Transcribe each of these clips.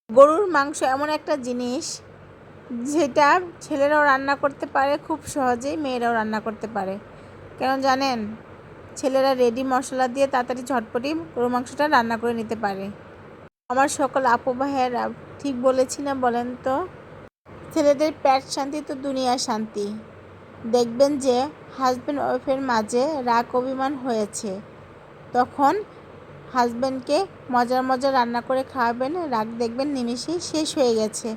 গরুর মাংস এমন একটা জিনিস যেটা ছেলেরাও রান্না করতে পারে খুব সহজেই, মেয়েরাও রান্না করতে পারে। কেন জানেন? ছেলেরা রেডি মশলা দিয়ে তাড়াতাড়ি ঝটপটি গরুর মাংসটা রান্না করে নিতে পারে। আমার সকল আপু ভাইয়েরা ঠিক বলেছি না বলেন তো? ছেলেদের পেট শান্তি তো দুনিয়া শান্তি। দেখবেন যে হাজব্যান্ড ওয়াইফের মাঝে রাগ অভিমান হয়েছে, তখন হাজব্যান্ডকে মজার মজার রান্না করে খাওয়াবেন, রাগ দেখবেন নিমেষেই শেষ হয়ে গেছে।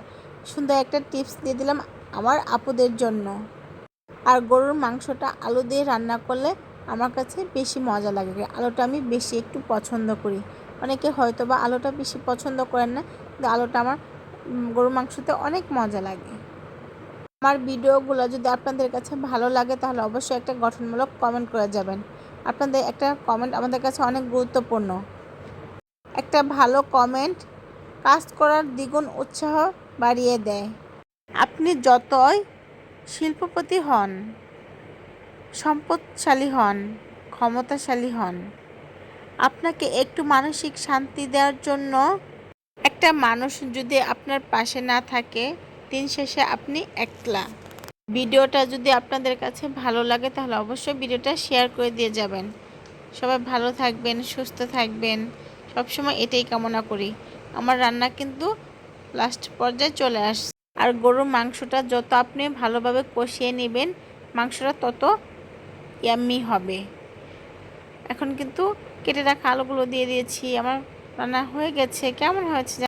সুন্দর একটা টিপস দিয়ে দিলাম আমার আপুদের জন্য। আর গরুর মাংসটা আলু দিয়ে রান্না করলে আমার কাছে বেশি মজা লাগে। আলুটা আমি বেশি একটু পছন্দ করি। অনেকে হয়তো বা আলুটা বেশি পছন্দ করেন না, কিন্তু আলুটা আমার গরুর মাংসতে অনেক মজা লাগে। আমার ভিডিওগুলো যদি আপনাদের কাছে ভালো লাগে তাহলে অবশ্যই একটা গঠনমূলক কমেন্ট করে যাবেন। আপনাদের একটা কমেন্ট আমাদের কাছে অনেক গুরুত্বপূর্ণ। একটা ভালো কমেন্ট কাজ করার দ্বিগুণ উৎসাহ বাড়িয়ে দেয়। আপনি যতই শিল্পপতি হন, সম্পদশালী হন, ক্ষমতাশালী হন, আপনাকে একটু মানসিক শান্তি দেওয়ার জন্য একটা মানুষ যদি আপনার পাশে না থাকে, দিন শেষে আপনি একলা। ভিডিওটা যদি আপনাদের কাছে ভালো লাগে তাহলে অবশ্যই ভিডিওটা শেয়ার করে দিয়ে যাবেন। সবাই ভালো থাকবেন, সুস্থ থাকবেন, সবসময় এটাই কামনা করি। আমার রান্না কিন্তু লাস্ট পর্যায়ে চলে আসছে। আর গরুর মাংসটা যত আপনি ভালোভাবে কষিয়ে নেবেন, মাংসটা তত ইয়াম্মি হবে। এখন কিন্তু কেটে রাখা আলুগুলো দিয়ে দিয়েছি। আমার রান্না হয়ে গেছে। কেমন হয়েছে?